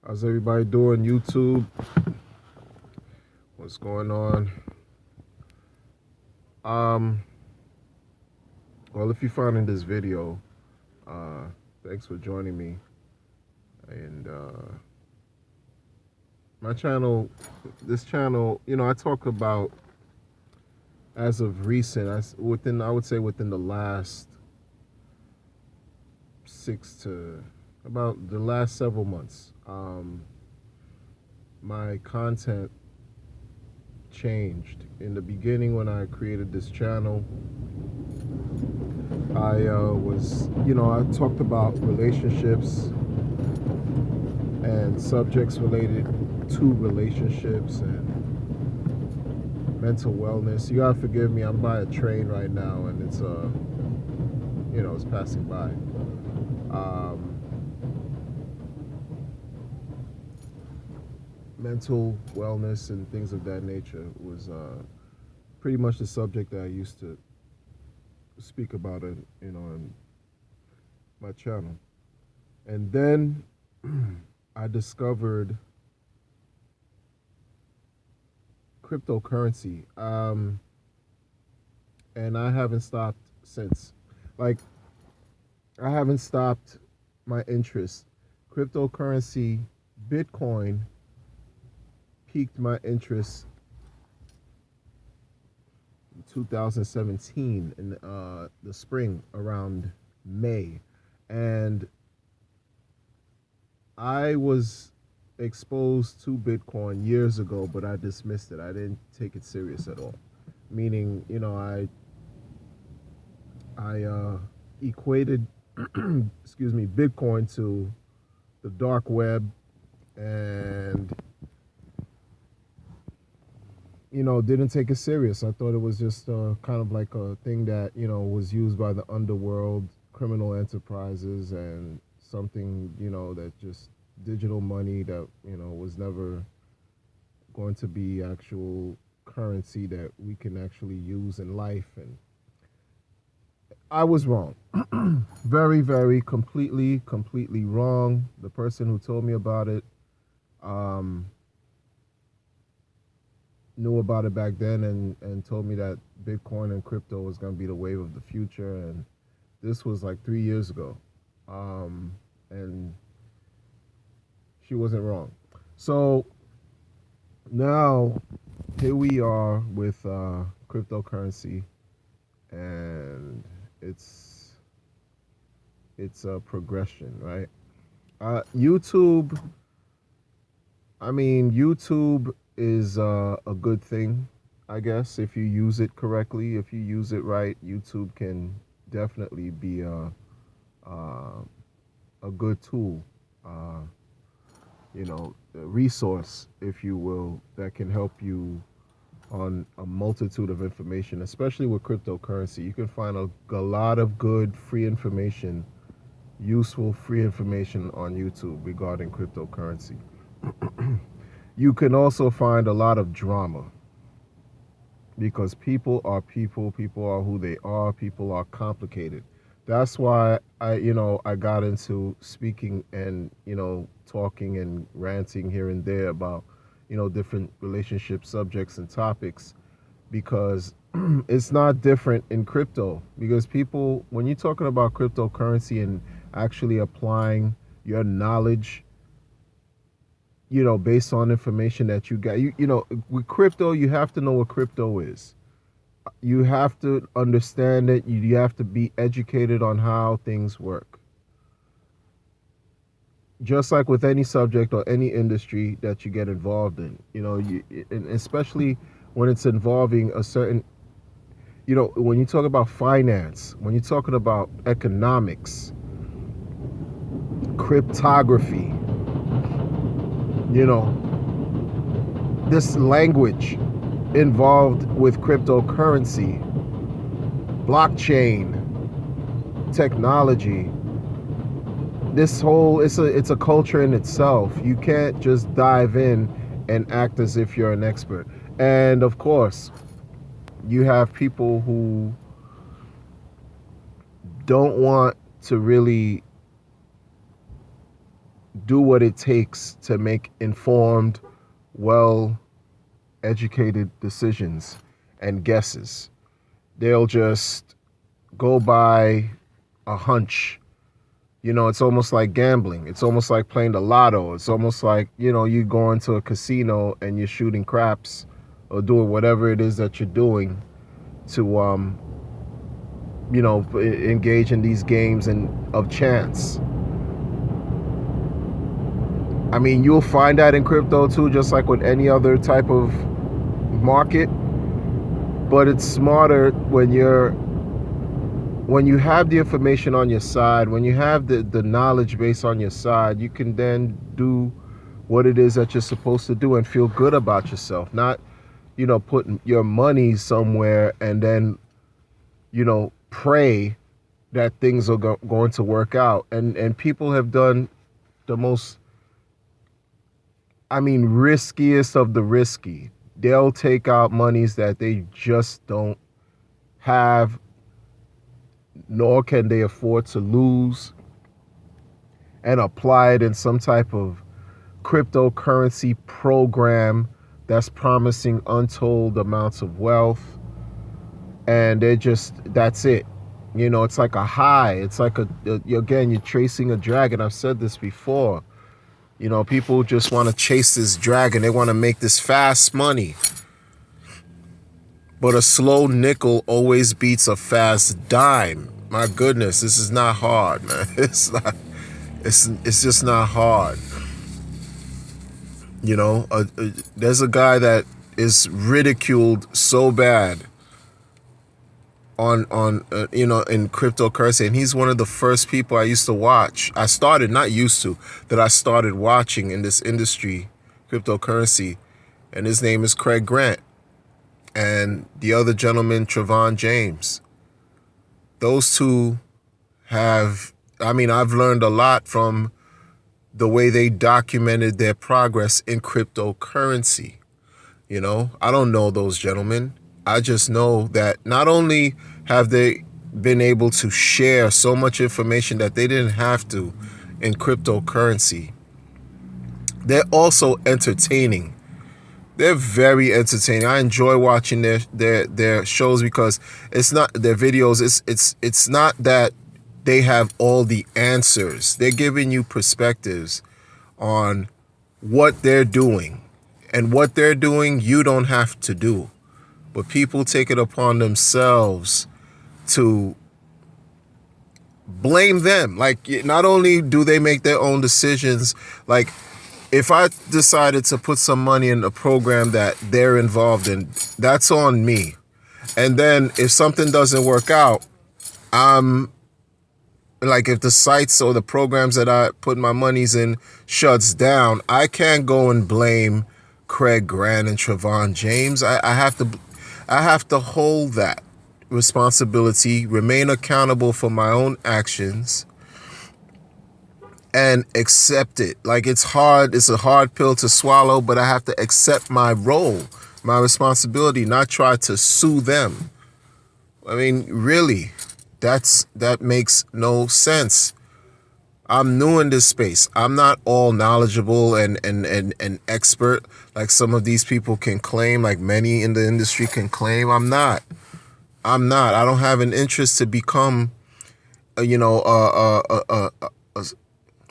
How's everybody doing? YouTube? What's going on? Um, well, if you're finding this video, uh, thanks for joining me. And my channel, this channel, I talk about as of recent, I would say within the last about the last several months, my content changed. In the beginning, when I created this channel, I talked about relationships and subjects related to relationships and mental wellness. You gotta forgive me, I'm by a train right now and it's passing by. Mental wellness and things of that nature was pretty much the subject that I used to speak about in my channel. And then I discovered cryptocurrency, and I haven't stopped since. Like, I haven't stopped my interest. Cryptocurrency, Bitcoin, piqued my interest in 2017 in the spring, around May, and I was exposed to Bitcoin years ago, but I dismissed it. I didn't take it serious at all. Meaning, I equated, excuse me, Bitcoin to the dark web, and didn't take it serious. I thought it was just kind of like a thing that was used by the underworld, criminal enterprises, and something that just digital money that was never going to be actual currency that we can actually use in life. And I was wrong. Very, very completely wrong. The person who told me about it knew about it back then and told me that Bitcoin and crypto was going to be the wave of the future. And this was like 3 years ago. And she wasn't wrong. So now here we are with cryptocurrency, and it's a progression, right? YouTube. I mean, YouTube is a good thing, I guess, if you use it correctly. If you use it right, YouTube can definitely be a good tool, a resource, if you will, that can help you on a multitude of information, especially with cryptocurrency. You can find a lot of good free information, useful free information on YouTube regarding cryptocurrency. You can also find a lot of drama, because people are who they are, people are complicated. That's why I got into speaking and talking and ranting here and there about different relationship subjects and topics, because it's not different in crypto. Because people, when you're talking about cryptocurrency and actually applying your knowledge, based on information that you got, with crypto, you have to know what crypto is. You have to understand it. You have to be educated on how things work. Just like with any subject or any industry that you get involved in, and especially when it's involving a certain, when you talk about finance, when you're talking about economics, cryptography, this language involved with cryptocurrency, blockchain, technology, this whole, it's a culture in itself. You can't just dive in and act as if you're an expert. And of course, you have people who don't want to really do what it takes to make informed, well educated decisions and guesses. They'll just go by a hunch. It's almost like gambling. It's almost like playing the lotto. It's almost like, you go into a casino and you're shooting craps or doing whatever it is that you're doing to, engage in these games and of chance. I mean, you'll find that in crypto too, just like with any other type of market. But it's smarter when you have the information on your side, when you have the knowledge base on your side, you can then do what it is that you're supposed to do and feel good about yourself. Not, putting your money somewhere and then, pray that things are going to work out. And people have done the most, riskiest of the risky. They'll take out monies that they just don't have, nor can they afford to lose, and apply it in some type of cryptocurrency program that's promising untold amounts of wealth. And that's it. It's like a high. It's like again, you're chasing a dragon. I've said this before. People just want to chase this dragon. They want to make this fast money. But a slow nickel always beats a fast dime. My goodness, this is not hard, man. It's just not hard. There's a guy that is ridiculed so bad on in cryptocurrency, and he's one of the first people I used to watch. I started watching in this industry, cryptocurrency, and his name is Craig Grant, and the other gentleman, Trevon James. Those two I've learned a lot from the way they documented their progress in cryptocurrency. I don't know those gentlemen. I just know that not only have they been able to share so much information that they didn't have to in cryptocurrency, they're also entertaining. They're very entertaining. I enjoy watching their shows because it's not their videos. It's not that they have all the answers. They're giving you perspectives on what they're doing, and what they're doing you don't have to do. But people take it upon themselves to blame them. Like, not only do they make their own decisions, like if I decided to put some money in a program that they're involved in, that's on me. And then if something doesn't work out, like if the sites or the programs that I put my monies in shuts down, I can't go and blame Craig Grant and Trevon James. I have to hold that responsibility, remain accountable for my own actions, and accept it. Like, it's hard. It's a hard pill to swallow, but I have to accept my role, my responsibility, not try to sue them. Really, that makes no sense. I'm new in this space. I'm not all knowledgeable and expert like some of these people can claim, like many in the industry can claim. I'm not. I don't have an interest to become, a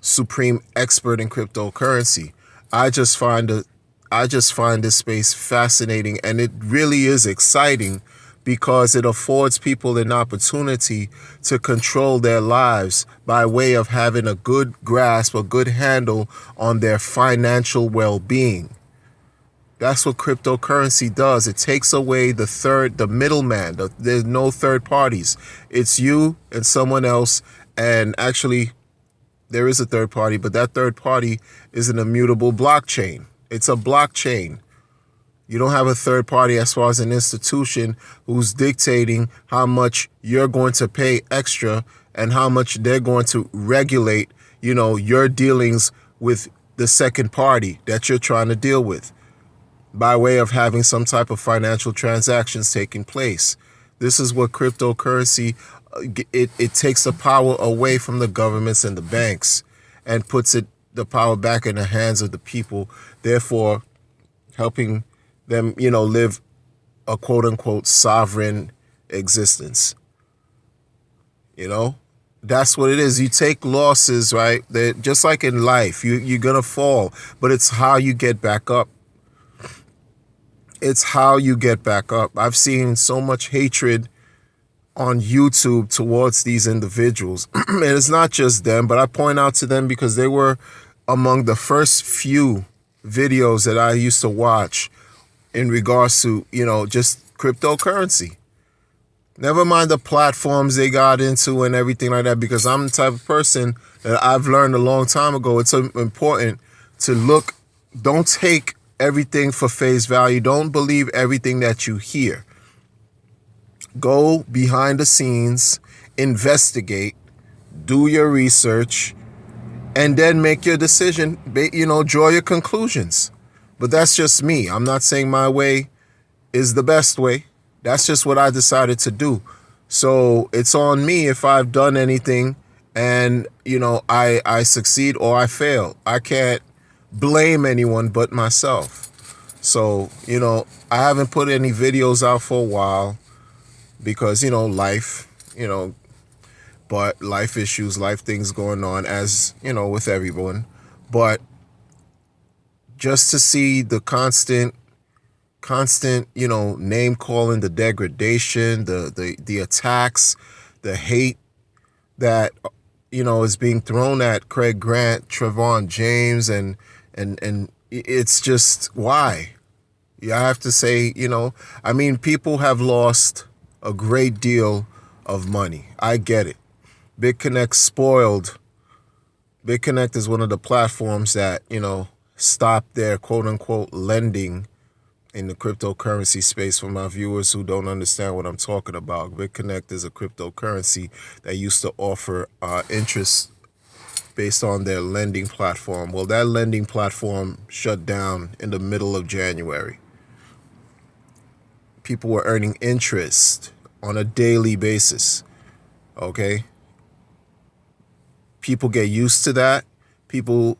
supreme expert in cryptocurrency. I just find this space fascinating, and it really is exciting because it affords people an opportunity to control their lives by way of having a good grasp, a good handle on their financial well-being. That's what cryptocurrency does. It takes away the middleman. There's no third parties. It's you and someone else. And actually, there is a third party, but that third party is an immutable blockchain. It's a blockchain. You don't have a third party as far as an institution who's dictating how much you're going to pay extra and how much they're going to regulate, your dealings with the second party that you're trying to deal with by way of having some type of financial transactions taking place. This is what cryptocurrency, it takes the power away from the governments and the banks and puts it the power back in the hands of the people, therefore helping them, live a quote unquote sovereign existence. That's what it is. You take losses, right? Just like in life, you're going to fall, but it's how you get back up. It's how you get back up. I've seen so much hatred on YouTube towards these individuals. And it's not just them, but I point out to them because they were among the first few videos that I used to watch in regards to, just cryptocurrency. Never mind the platforms they got into and everything like that, because I'm the type of person that I've learned a long time ago. It's important to look, don't take everything for face value. Don't believe everything that you hear. Go behind the scenes, investigate, do your research, and then make your decision, draw your conclusions. But that's just me. I'm not saying my way is the best way. That's just what I decided to do. So it's on me if I've done anything and, I succeed or I fail. I can't blame anyone but myself. So, I haven't put any videos out for a while because, life, but life issues, life things going on as, with everyone. But just to see the constant, name calling, the degradation, the attacks, the hate that, is being thrown at Craig Grant, Trevon James, and it's just why. I have to say, people have lost a great deal of money. I get it. BitConnect spoiled. BitConnect is one of the platforms that, stopped their quote unquote lending in the cryptocurrency space. For my viewers who don't understand what I'm talking about, BitConnect is a cryptocurrency that used to offer interest based on their lending platform. Well, that lending platform shut down in the middle of January. People were earning interest on a daily basis. Okay? People get used to that. People,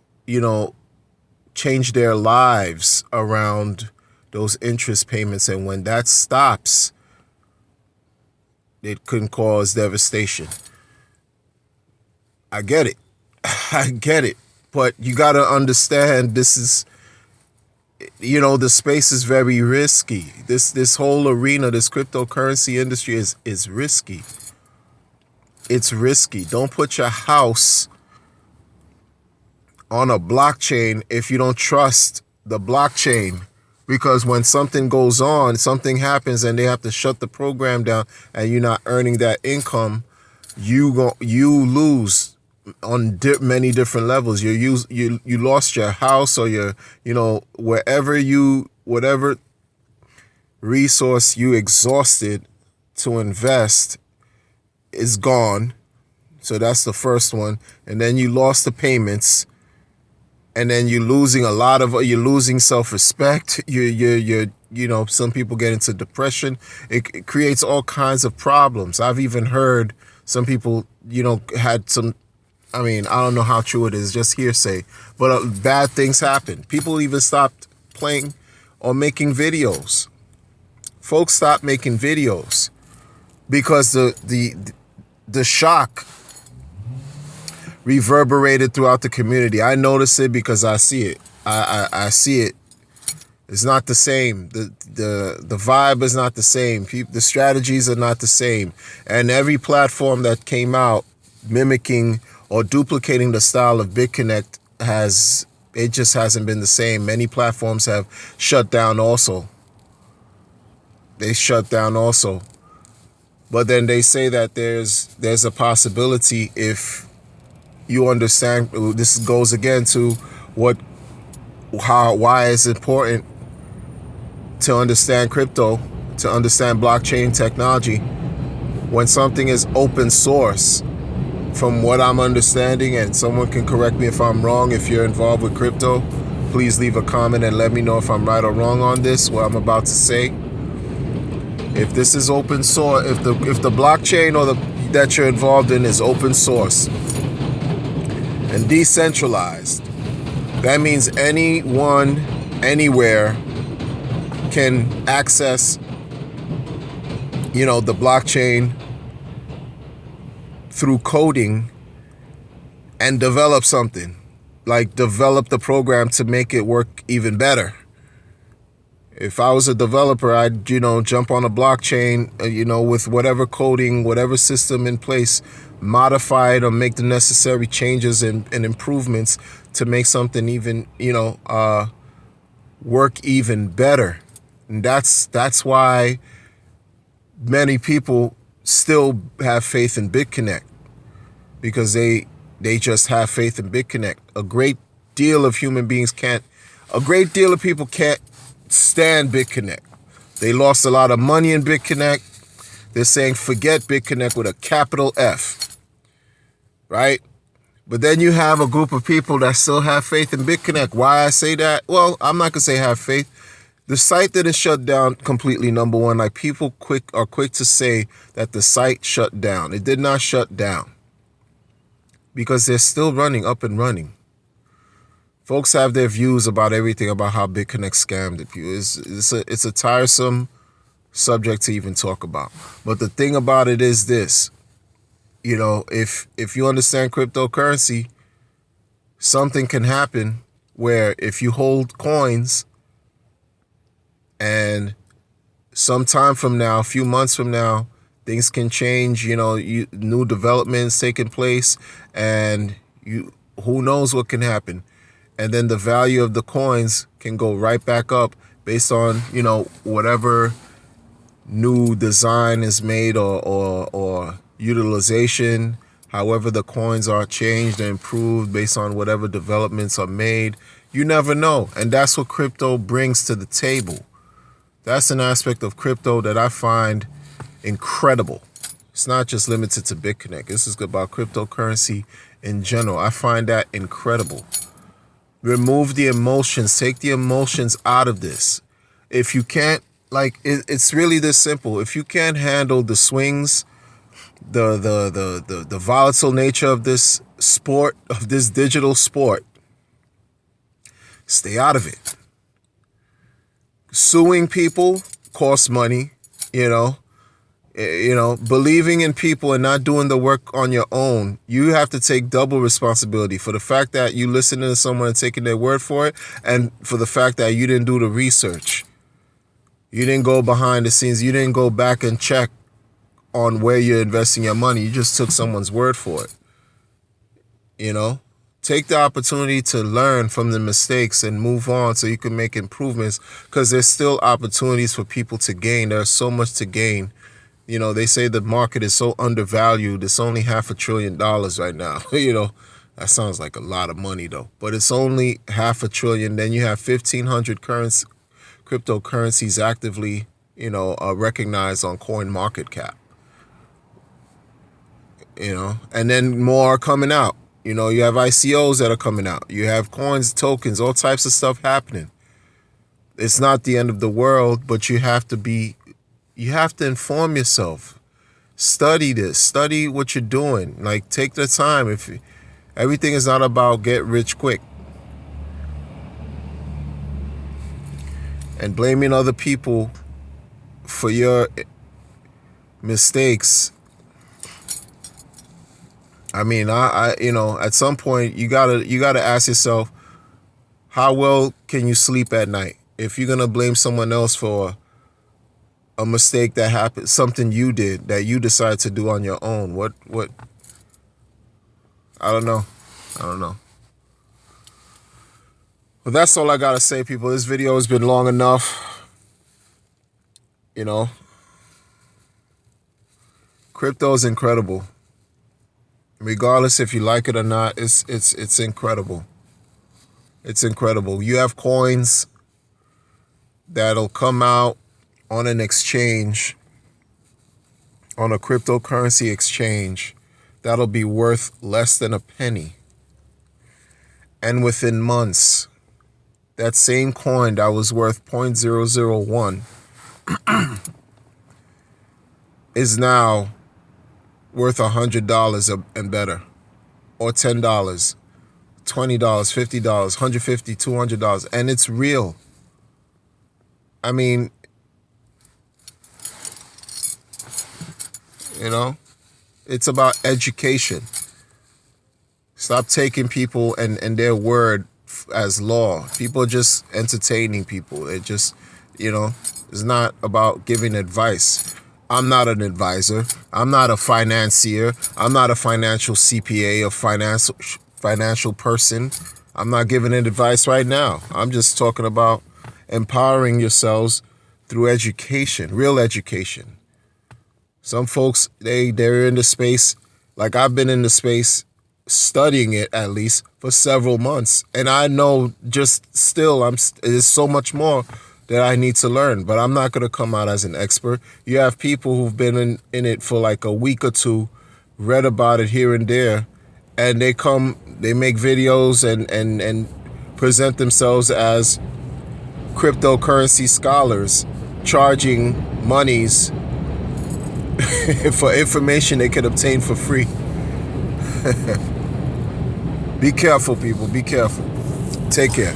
change their lives around those interest payments, and when that stops, it can cause devastation. I get it. I get it. But you got to understand, this is, the space is very risky. This whole arena, this cryptocurrency industry is risky. It's risky. Don't put your house on a blockchain if you don't trust the blockchain. Because when something goes on, something happens and they have to shut the program down and you're not earning that income, you lose on many different levels. You lost your house or your, whatever resource you exhausted to invest is gone. So that's the first one. And then you lost the payments. And then you're losing you're losing self-respect. Some people get into depression. It creates all kinds of problems. I've even heard some people, had some, I don't know how true it is, just hearsay, but bad things happen. People even stopped playing or making videos. Folks stopped making videos because the shock reverberated throughout the community. I notice it because I see it. I see it. It's not the same. The vibe is not the same. The strategies are not the same. And every platform that came out mimicking or duplicating the style of BitConnect it just hasn't been the same. Many platforms have shut down also. They shut down also. But then they say that there's a possibility if you understand, this goes again to why it's important to understand crypto, to understand blockchain technology. When something is open source, from what I'm understanding, and someone can correct me if I'm wrong, if you're involved with crypto, please leave a comment and let me know if I'm right or wrong on this, what I'm about to say. If this is open source, if the blockchain that you're involved in is open source and decentralized, That means anyone, anywhere can access, the blockchain through coding and develop something. Like develop the program to make it work even better. If I was a developer, I'd, jump on a blockchain, with whatever coding, whatever system in place, modify it or make the necessary changes and improvements to make something even, work even better. And that's why many people still have faith in BitConnect, because they just have faith in BitConnect. A great deal of people can't stand BitConnect. They lost a lot of money in BitConnect. They're saying forget BitConnect with a capital F, right? But then you have a group of people that still have faith in BitConnect. Why I say that? Well, I'm not gonna say have faith. The site didn't shut down completely, number one. Like, people are quick to say that the site shut down. It did not shut down, because they're still up and running. Folks have their views about everything, about how BitConnect scammed it. It's a tiresome subject to even talk about. But the thing about it is this, if you understand cryptocurrency, something can happen where if you hold coins and some time from now, a few months from now, things can change, new developments taking place, and who knows what can happen. And then the value of the coins can go right back up based on, whatever new design is made or utilization, however the coins are changed and improved based on whatever developments are made. You never know. And that's what crypto brings to the table. That's an aspect of crypto that I find incredible. It's not just limited to BitConnect. This is about cryptocurrency in general. I find that incredible. Remove the emotions. Take the emotions out of this. If you can't, it's really this simple. If you can't handle the swings, the volatile nature of this sport, of this digital sport, stay out of it. Suing people costs money, believing in people and not doing the work on your own. You have to take double responsibility for the fact that you listening to someone and taking their word for it, and for the fact that you didn't do the research. You didn't go behind the scenes. You didn't go back and check on where you're investing your money. You just took someone's word for it. Take the opportunity to learn from the mistakes and move on so you can make improvements, because there's still opportunities for people to gain. There's so much to gain. They say the market is so undervalued. It's only $500 billion right now. That sounds like a lot of money though, but it's only $500 billion. Then you have 1,500 cryptocurrencies actively, recognized on CoinMarketCap. And then more are coming out. You have ICOs that are coming out. You have coins, tokens, all types of stuff happening. It's not the end of the world, but you have to inform yourself. Study this. Study what you're doing. Take the time. Everything is not about get rich quick. And blaming other people for your mistakes. I mean, I at some point you gotta ask yourself, how well can you sleep at night? If you're gonna blame someone else for a mistake that happened, something you did that you decided to do on your own, what? I don't know. But that's all I gotta say, people. This video has been long enough. Crypto is incredible. Regardless if you like it or not, it's incredible. It's incredible. You have coins that'll come out on an exchange, on a cryptocurrency exchange, that'll be worth less than a penny. And within months, that same coin that was worth 0.001 is now worth $100 and better, or $10, $20, $50, $150, $200, and it's real. I mean, you know, it's about education. Stop taking people and their word as law. People are just entertaining people. It just, it's not about giving advice. I'm not an advisor. I'm not a financier. I'm not a financial CPA or financial person. I'm not giving advice right now. I'm just talking about empowering yourselves through education, real education. Some folks, they're in the space, like I've been in the space studying it at least for several months. And I know just still, there's so much more that I need to learn, but I'm not going to come out as an expert. You have people who've been in it for like a week or two, read about it here and there, and they make videos and present themselves as cryptocurrency scholars, charging monies for information they could obtain for free. Be careful, people. Be careful. Take care.